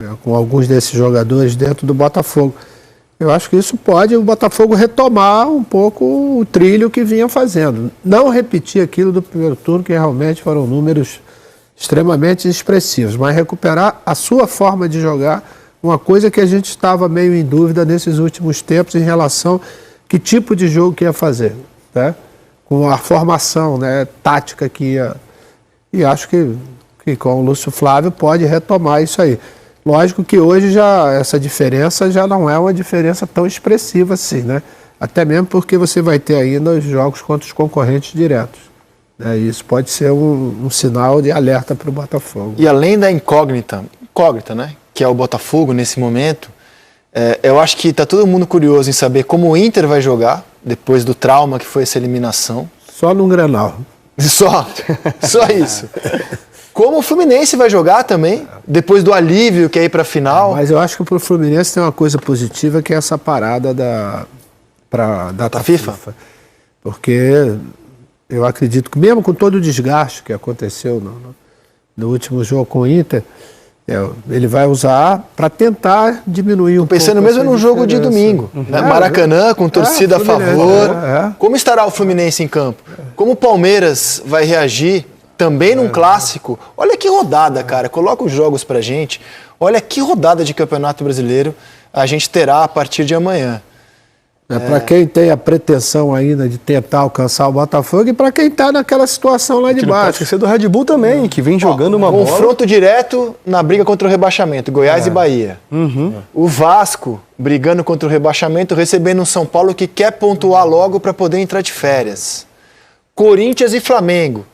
né, com alguns desses jogadores dentro do Botafogo. Eu acho que isso pode o Botafogo retomar um pouco o trilho que vinha fazendo. Não repetir aquilo do primeiro turno, que realmente foram números extremamente expressivos, mas recuperar a sua forma de jogar, uma coisa que a gente estava meio em dúvida nesses últimos tempos em relação a que tipo de jogo que ia fazer, né? Com a formação, né, tática que ia... E acho que com o Lúcio Flávio pode retomar isso aí. Lógico que hoje já essa diferença já não é uma diferença tão expressiva assim, né? Até mesmo porque você vai ter ainda os jogos contra os concorrentes diretos. Né? Isso pode ser um sinal de alerta para o Botafogo. E além da incógnita, né? Que é o Botafogo nesse momento, eu acho que está todo mundo curioso em saber como o Inter vai jogar depois do trauma que foi essa eliminação. Só no Grenal. Só isso. Como o Fluminense vai jogar também, depois do alívio que é ir para a final. Mas eu acho que para o Fluminense tem uma coisa positiva, que é essa parada da data FIFA. Porque eu acredito que mesmo com todo o desgaste que aconteceu no último jogo com o Inter, ele vai usar para tentar diminuir um pouco. Pensando mesmo no jogo de domingo, né? Maracanã, com torcida a favor. Como estará o Fluminense em campo? Como o Palmeiras vai reagir também num clássico? Olha que rodada, cara. Coloca os jogos pra gente. Olha que rodada de Campeonato Brasileiro a gente terá a partir de amanhã. Para quem tem a pretensão ainda de tentar alcançar o Botafogo e para quem está naquela situação lá de baixo. Não pode esquecer do Red Bull também, que vem jogando uma bola. Confronto direto na briga contra o rebaixamento, Goiás e Bahia. O Vasco brigando contra o rebaixamento, recebendo um São Paulo que quer pontuar logo para poder entrar de férias. Corinthians e Flamengo.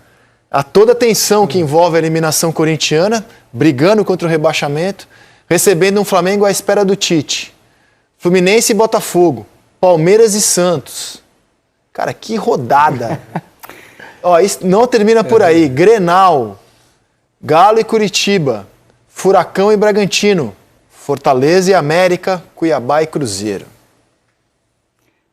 A toda a tensão que envolve a eliminação corintiana, brigando contra o rebaixamento, recebendo um Flamengo à espera do Tite. Fluminense e Botafogo. Palmeiras e Santos. Cara, que rodada. Isso não termina por aí. Grenal, Galo e Curitiba, Furacão e Bragantino, Fortaleza e América, Cuiabá e Cruzeiro.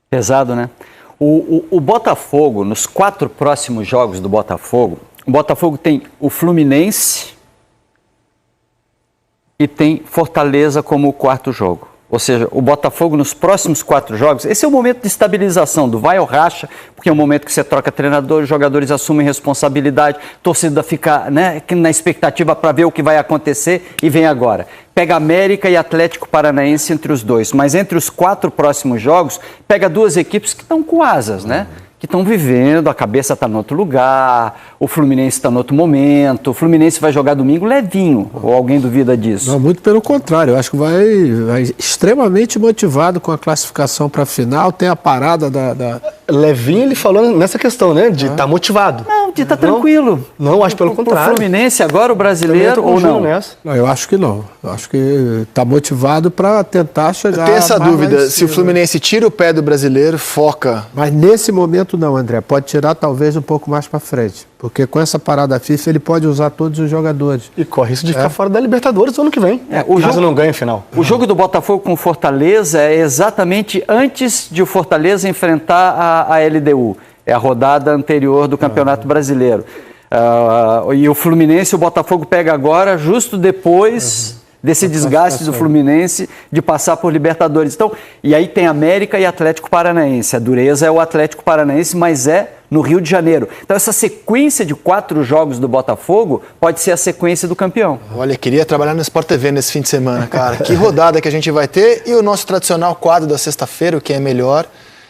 Pesado, né? O Botafogo, nos 4 próximos jogos do Botafogo, o Botafogo tem o Fluminense e tem Fortaleza como o 4º jogo. Ou seja, o Botafogo nos próximos 4 jogos, esse é o momento de estabilização, do vai ou racha, porque é o momento que você troca treinador, os jogadores assumem responsabilidade, torcida fica, né, na expectativa para ver o que vai acontecer e vem agora. Pega América e Atlético Paranaense entre os dois, mas entre os 4 próximos jogos, pega 2 equipes que estão com asas, né? Que estão vivendo, a cabeça está em outro lugar, o Fluminense está em outro momento, o Fluminense vai jogar domingo levinho, ou alguém duvida disso? Não, muito pelo contrário, eu acho que vai extremamente motivado com a classificação para a final, tem a parada da... Levinho, ele falou nessa questão, né, de estar motivado. Não, de estar tranquilo. Não, acho pelo contrário. O Fluminense agora, o brasileiro, ou não? Não, eu acho que não. Eu acho que está motivado para tentar chegar... Eu tenho essa dúvida, se o Fluminense tira o pé do brasileiro, foca... Mas nesse momento não, André. Pode tirar talvez um pouco mais para frente. Porque com essa parada FIFA ele pode usar todos os jogadores. E corre isso de ficar fora da Libertadores no ano que vem. Caso não ganhe a final. O jogo do Botafogo com o Fortaleza é exatamente antes de o Fortaleza enfrentar a LDU. É a rodada anterior do Campeonato Brasileiro. E o Fluminense, o Botafogo pega agora, justo depois desse desgaste do Fluminense de passar por Libertadores. Então, e aí tem América e Atlético Paranaense. A dureza é o Atlético Paranaense, mas é no Rio de Janeiro. Então, essa sequência de 4 jogos do Botafogo pode ser a sequência do campeão. Olha, queria trabalhar no Sport TV nesse fim de semana, cara. Que rodada que a gente vai ter. E o nosso tradicional quadro da sexta-feira, o que é melhor,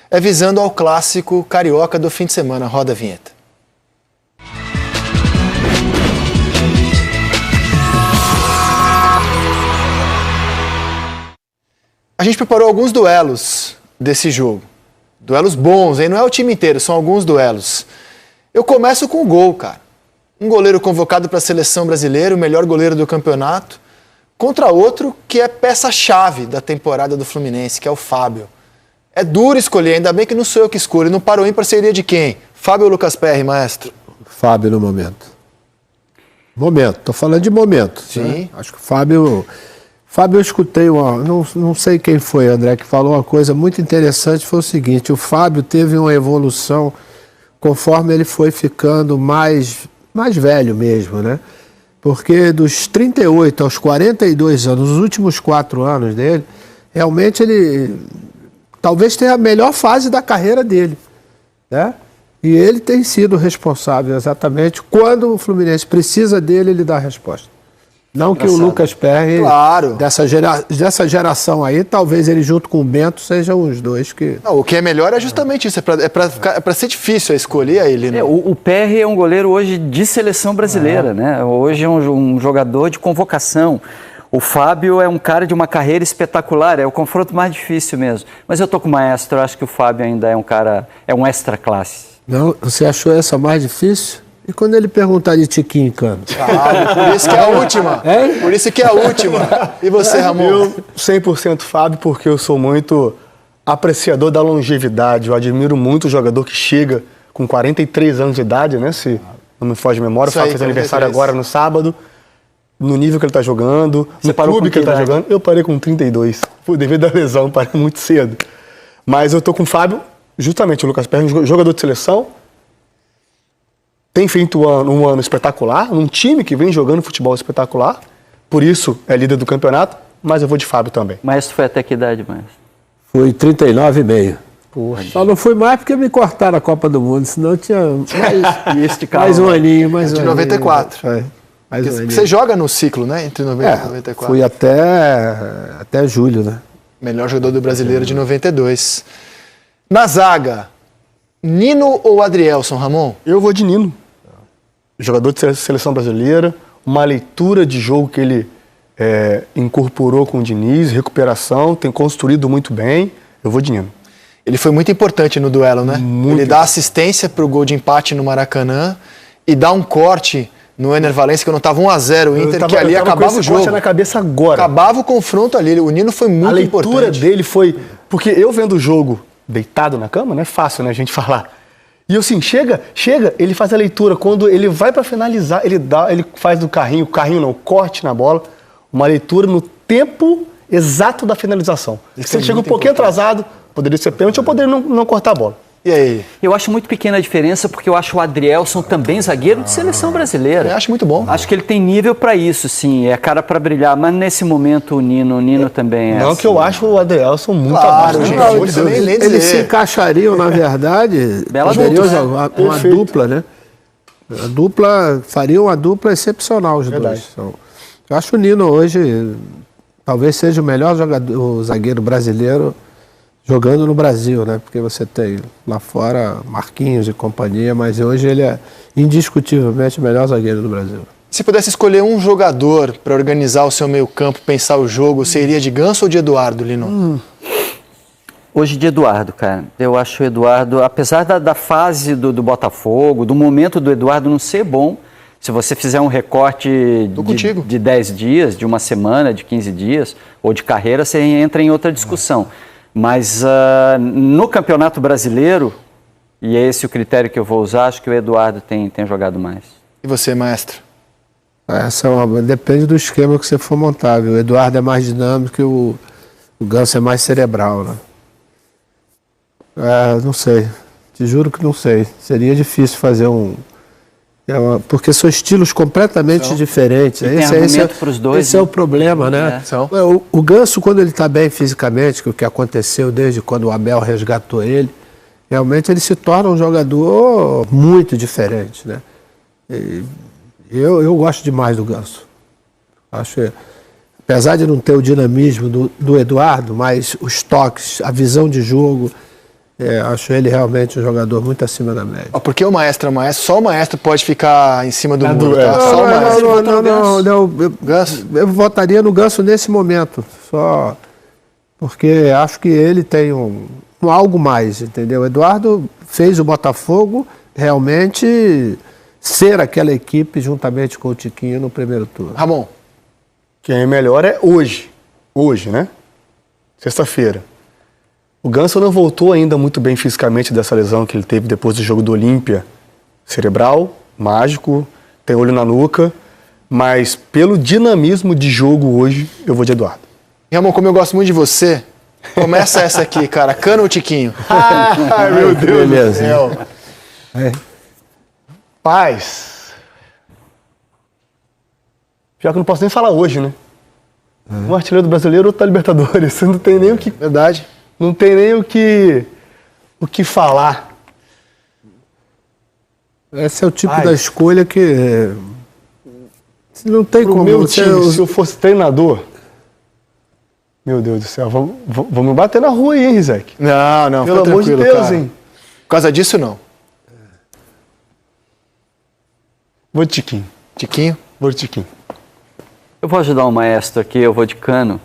é visando ao clássico carioca do fim de semana. Roda a vinheta. A gente preparou alguns duelos desse jogo. Duelos bons, hein? Não é o time inteiro, são alguns duelos. Eu começo com o gol, cara. Um goleiro convocado para a seleção brasileira, o melhor goleiro do campeonato, contra outro que é peça-chave da temporada do Fluminense, que é o Fábio. É duro escolher, ainda bem que não sou eu que escolho. Não para o ímpar seria de quem? Fábio ou Lucas Perry, maestro? Fábio no momento. Momento, tô falando de momento. Sim. Né? Acho que o Fábio, eu escutei, não sei quem foi, André, que falou uma coisa muito interessante, foi o seguinte: o Fábio teve uma evolução conforme ele foi ficando mais velho mesmo, né? Porque dos 38 aos 42 anos, os últimos 4 anos dele, realmente ele talvez tenha a melhor fase da carreira dele, né? E ele tem sido responsável exatamente quando o Fluminense precisa dele, ele dá a resposta. Não que o Lucas Perry, claro, dessa geração aí, talvez ele junto com o Bento sejam os dois que... Não, o que é melhor é justamente isso, é para ser difícil a escolher aí, Lino. O Perry é um goleiro hoje de seleção brasileira, né? Hoje é um jogador de convocação. O Fábio é um cara de uma carreira espetacular, é o confronto mais difícil mesmo. Mas eu tô com o Maestro, eu acho que o Fábio ainda é um cara, é um extra classe. Não, você achou essa mais difícil? E quando ele perguntar de Tiquinho Cano? Por isso que é a última. Hein? Por isso que é a última. E você, Ramon? Eu 100% Fábio, porque eu sou muito apreciador da longevidade. Eu admiro muito o jogador que chega com 43 anos de idade, né? Se não me foge a memória. O Fábio fez aniversário agora no sábado. No nível que ele está jogando, no clube que ele está jogando. Eu parei com 32. Devido à lesão, parei muito cedo. Mas eu tô com o Fábio, justamente o Lucas Perry, um jogador de seleção. Tem feito um ano espetacular, um time que vem jogando futebol espetacular, por isso é líder do campeonato, mas eu vou de Fábio também. Maestro foi até que idade, Maestro? Fui 39,5. Poxa. Só não fui mais porque me cortaram a Copa do Mundo, senão eu tinha mais um aninho. De 94. Mais um aninho. Você joga no ciclo, né? Entre 90 e 94. Fui até julho, né? Melhor jogador do brasileiro de 92. Na zaga, Nino ou Adrielson, Ramon? Eu vou de Nino. Jogador de seleção brasileira, uma leitura de jogo que ele incorporou com o Diniz, recuperação, tem construído muito bem. Eu vou de Nino. Ele foi muito importante no duelo, né? Ele dá assistência para o gol de empate no Maracanã e dá um corte no Ener Valencia, quando estava 1-0 o Inter, que ali acabava o jogo. Na cabeça agora. Acabava o confronto ali. O Nino foi muito importante. A leitura dele foi... Porque eu vendo o jogo deitado na cama, não é fácil, né, a gente falar. E eu assim, chega, ele faz a leitura. Quando ele vai para finalizar, ele faz do carrinho, o corte na bola, uma leitura no tempo exato da finalização. Se ele chega um pouquinho atrasado, poderia ser pênalti ou poderia não cortar a bola. E aí? Eu acho muito pequena a diferença, porque eu acho o Adrielson também zagueiro de seleção brasileira. Eu acho muito bom. Acho que ele tem nível para isso, sim. É cara para brilhar. Mas nesse momento o Nino também é. Não, assim. que eu acho o Adrielson muito abaixo. Eles se encaixariam, na verdade. Bela poderiam dupla, jogar uma dupla, né? Faria uma dupla excepcional os dois. Então, eu acho o Nino hoje talvez seja o melhor o zagueiro brasileiro jogando no Brasil, né? Porque você tem lá fora Marquinhos e companhia, mas hoje ele é indiscutivelmente o melhor zagueiro do Brasil. Se pudesse escolher um jogador para organizar o seu meio-campo, pensar o jogo, você iria de Ganso ou de Eduardo, Lino? Hoje de Eduardo, cara. Eu acho o Eduardo, apesar da fase do Botafogo, do momento do Eduardo não ser bom, se você fizer um recorte de 10 dias, de uma semana, de 15 dias, ou de carreira, você entra em outra discussão. Mas no Campeonato Brasileiro, e é esse o critério que eu vou usar, acho que o Eduardo tem jogado mais. E você, Maestro? Depende do esquema que você for montar. Viu? O Eduardo é mais dinâmico e o Ganso é mais cerebral. Né? Não sei. Te juro que não sei. Seria difícil fazer porque são estilos completamente diferentes. Esse é o problema, né? O Ganso, quando ele está bem fisicamente, que é o que aconteceu desde quando o Abel resgatou ele, realmente ele se torna um jogador muito diferente, né? Eu gosto demais do Ganso. Acho, apesar de não ter o dinamismo do Eduardo, mas os toques, a visão de jogo, acho ele realmente um jogador muito acima da média. Porque o Maestro, só o Maestro pode ficar em cima do muro. Só o Maestro. Eu votaria no Ganso nesse momento, só porque acho que ele tem algo mais, entendeu? O Eduardo fez o Botafogo realmente ser aquela equipe juntamente com o Tiquinho no primeiro turno. Ramon. Quem é melhor é hoje, né? Sexta-feira. O Ganso não voltou ainda muito bem fisicamente dessa lesão que ele teve depois do jogo do Olímpia. Cerebral, mágico, tem olho na nuca, mas pelo dinamismo de jogo hoje, eu vou de Eduardo. E Ramon, como eu gosto muito de você, começa essa aqui, cara. Cano ou Tiquinho? Ai, meu Deus do céu. Paz. Já que eu não posso nem falar hoje, né? Um artilheiro do brasileiro, outro da Libertadores. Não tem nem o que... Verdade. Não tem nem o que falar. Esse é o tipo da escolha que não tem Pro como. meu time, se eu fosse treinador... Meu Deus do céu, vamos me bater na rua aí, hein, Rizek? Não, Pelo fica amor de tranquilo, Deus, cara. hein? Por causa disso, não. Vou de Tiquinho. Tiquinho? Vou de Tiquinho. Eu vou ajudar o maestro aqui, eu vou de Cano,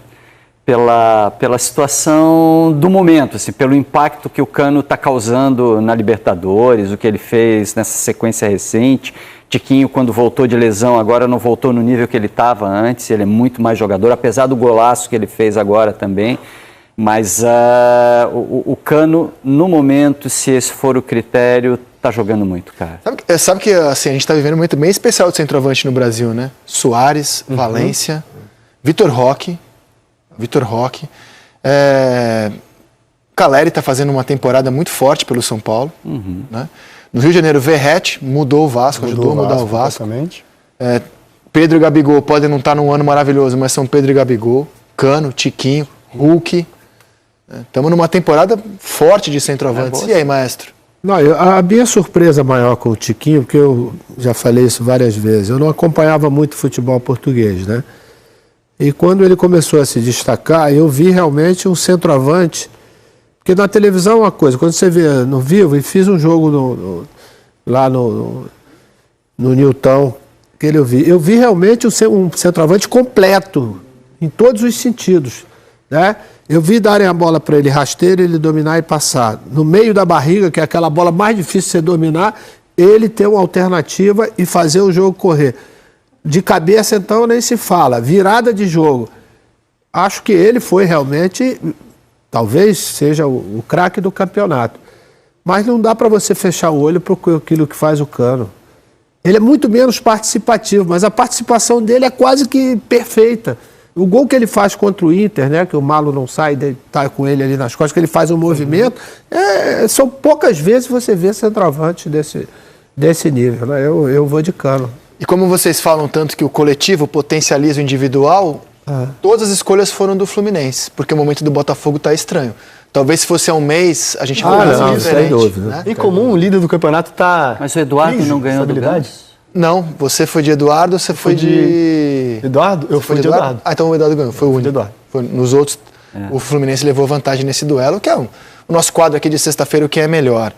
pela situação do momento, assim, pelo impacto que o Cano está causando na Libertadores, o que ele fez nessa sequência recente. Tiquinho, quando voltou de lesão, agora não voltou no nível que ele estava antes, ele é muito mais jogador, apesar do golaço que ele fez agora também. Mas o Cano, no momento, se esse for o critério, tá jogando muito, cara. Sabe que assim, a gente tá vivendo um momento bem especial de centroavante no Brasil, né? Soares, Valência, Vitor Roque. Caleri tá fazendo uma temporada muito forte pelo São Paulo. Né? No Rio de Janeiro, Verratti mudou o Vasco, ajudou a mudar o Vasco. Pedro e Gabigol podem não estar num ano maravilhoso, mas são Pedro e Gabigol, Cano, Tiquinho, Hulk. Estamos numa temporada forte de centroavantes. E aí, maestro? Não, a minha surpresa maior com o Tiquinho, porque eu já falei isso várias vezes, eu não acompanhava muito futebol português, né? E quando ele começou a se destacar, eu vi realmente um centroavante, porque na televisão é uma coisa, quando você vê no vivo, e fiz um jogo lá no Newton, que eu vi realmente um centroavante completo, em todos os sentidos, né? Eu vi darem a bola para ele rasteiro, ele dominar e passar. No meio da barriga, que é aquela bola mais difícil de você dominar, ele ter uma alternativa e fazer o jogo correr. De cabeça, então, nem se fala. Virada de jogo. Acho que ele foi realmente, talvez seja o craque do campeonato. Mas não dá para você fechar o olho para aquilo que faz o Cano. Ele é muito menos participativo, mas a participação dele é quase que perfeita. O gol que ele faz contra o Inter, né, que o Malo não sai, tá com ele ali nas costas, que ele faz um movimento, são poucas vezes você vê centroavante desse nível, né? Eu vou de Cano. E como vocês falam tanto que o coletivo potencializa o individual, todas as escolhas foram do Fluminense, porque o momento do Botafogo está estranho. Talvez se fosse há um mês, a gente fosse diferente. Sem dúvida. Né? Em comum, o líder do campeonato tá... Mas o Eduardo não ganhou do Gans? Não, você foi de Eduardo, você foi de... Eduardo? Eu fui de Eduardo. Ah, então o Eduardo ganhou, foi o único. Eduardo. Nos outros, o Fluminense levou vantagem nesse duelo, que é o nosso quadro aqui de sexta-feira, o que é melhor.